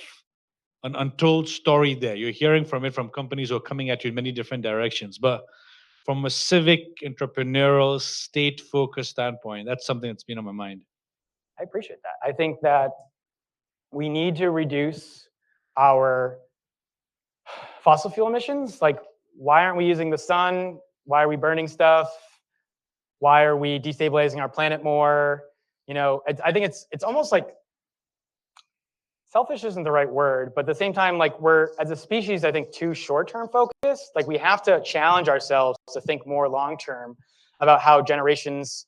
an untold story there. You're hearing from it from companies who are coming at you in many different directions. But from a civic, entrepreneurial, state-focused standpoint, that's something that's been on my mind. I appreciate that. I think that we need to reduce our fossil fuel emissions. Like, why aren't we using the sun? Why are we burning stuff? Why are we destabilizing our planet more? You know, I think it's almost like selfish isn't the right word, but at the same time, like we're as a species, I think too short-term focused. Like we have to challenge ourselves to think more long-term about how generations.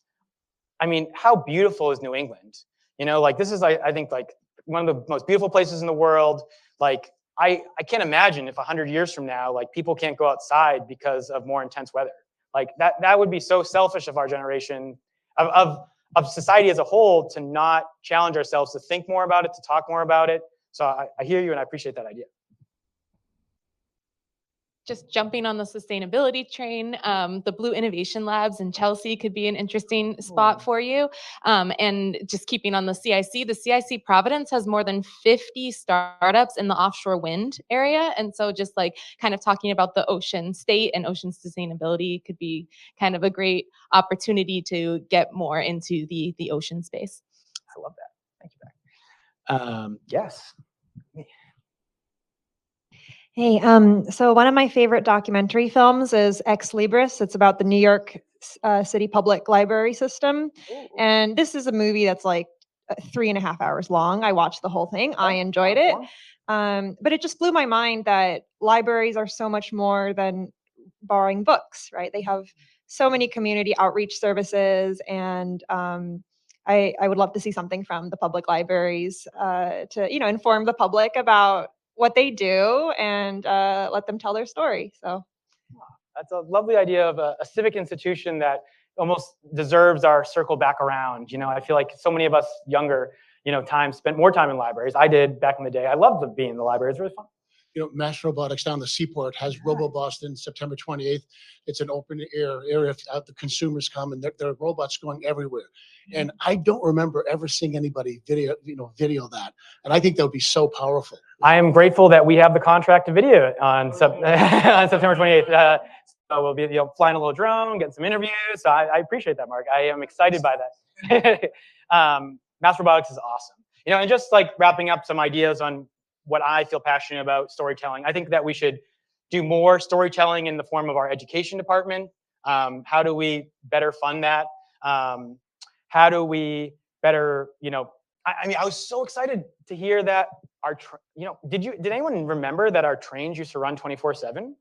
I mean, how beautiful is New England? You know, like this is I think like one of the most beautiful places in the world. Like I can't imagine if 100 years from now, like people can't go outside because of more intense weather. Like that would be so selfish of our generation, of society as a whole, to not challenge ourselves to think more about it, to talk more about it. So I hear you and I appreciate that idea. Just jumping on the sustainability train, the Blue Innovation Labs in Chelsea could be an interesting spot for you. And just keeping on the CIC Providence has more than 50 startups in the offshore wind area. And so just like kind of talking about the ocean state and ocean sustainability could be kind of a great opportunity to get more into the ocean space. I love that. Thank you, Beck. Yes. Hey, so one of my favorite documentary films is Ex Libris. It's about the New York City Public Library system. And this is a movie that's like 3.5 hours long. I watched the whole thing. I enjoyed it. But it just blew my mind that libraries are so much more than borrowing books, right? They have so many community outreach services, and I would love to see something from the public libraries to, you know, inform the public about what they do and let them tell their story. So that's a lovely idea of a civic institution that almost deserves our circle back around. You know, I feel like so many of us younger, you know, spent more time in libraries. I did back in the day. I loved being in the library. It's really fun. You know, Mass Robotics down the seaport has Robo Boston September 28th. It's an open air area. The consumers come and there are robots going everywhere. And I don't remember ever seeing anybody video that. And I think that would be so powerful. I am grateful that we have the contract to video on, on September 28th. So we'll be flying a little drone, getting some interviews. So I appreciate that, Mark. I am excited by that. Mass Robotics is awesome. You know, and just like wrapping up some ideas on what I feel passionate about storytelling. I think that we should do more storytelling in the form of our education department. How do we better fund that? How do we better, you know, I mean, I was so excited to hear that did anyone remember that our trains used to run 24/7?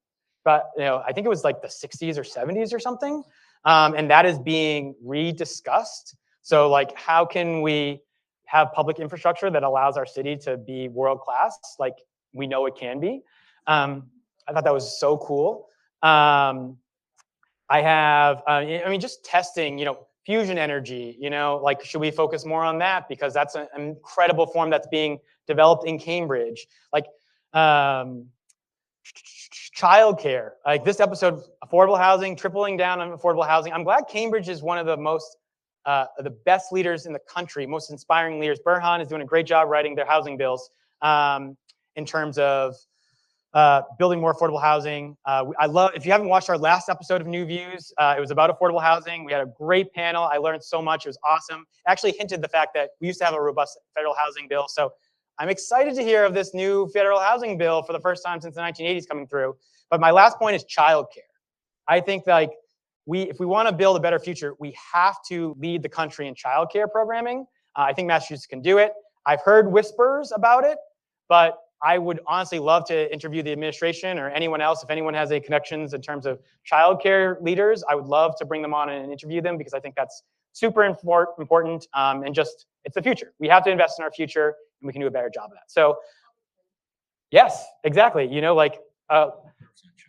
But, you know, I think it was like the 60s or 70s or something. And that is being rediscussed. So like, how can we have public infrastructure that allows our city to be world-class like we know it can be? I thought that was so cool. I mean, just testing, you know, fusion energy, you know, like, should we focus more on that? Because that's an incredible form that's being developed in Cambridge. Like, childcare, like this episode, affordable housing, tripling down on affordable housing. I'm glad Cambridge is one of the most, the best leaders in the country, most inspiring leaders. Burhan is doing a great job writing their housing bills in terms of building more affordable housing. I love, if you haven't watched our last episode of NewViews, it was about affordable housing. We had a great panel. I learned so much. It was awesome. It actually hinted the fact that we used to have a robust federal housing bill. So I'm excited to hear of this new federal housing bill for the first time since the 1980s coming through. But my last point is childcare. I think like if we want to build a better future, we have to lead the country in childcare programming. I think Massachusetts can do it. I've heard whispers about it, but I would honestly love to interview the administration or anyone else. If anyone has any connections in terms of childcare leaders, I would love to bring them on and interview them because I think that's super important and just, it's the future. We have to invest in our future and we can do a better job of that. So yes, exactly. You know, like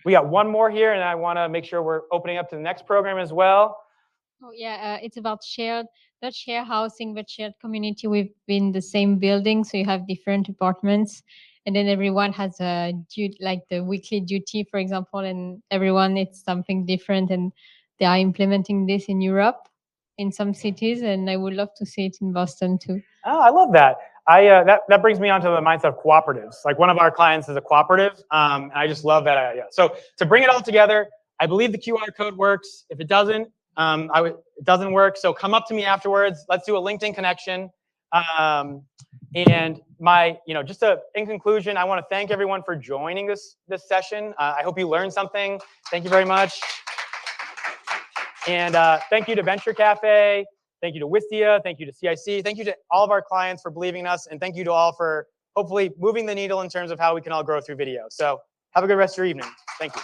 we got one more here and I want to make sure we're opening up to the next program as well. Oh yeah, it's about not shared housing, but shared community within the same building. So you have different apartments and then everyone has a duty, like the weekly duty, for example, and everyone, it's something different. And they are implementing this in Europe in some cities. And I would love to see it in Boston too. Oh, I love that. That brings me onto the mindset of cooperatives. Like one of our clients is a cooperative, and I just love that idea. So to bring it all together, I believe the QR code works. If it doesn't, it doesn't work. So come up to me afterwards. Let's do a LinkedIn connection. And in conclusion, I want to thank everyone for joining this session. I hope you learned something. Thank you very much. And thank you to Venture Cafe. Thank you to Wistia. Thank you to CIC. Thank you to all of our clients for believing in us. And thank you to all for hopefully moving the needle in terms of how we can all grow through video. So have a good rest of your evening. Thank you.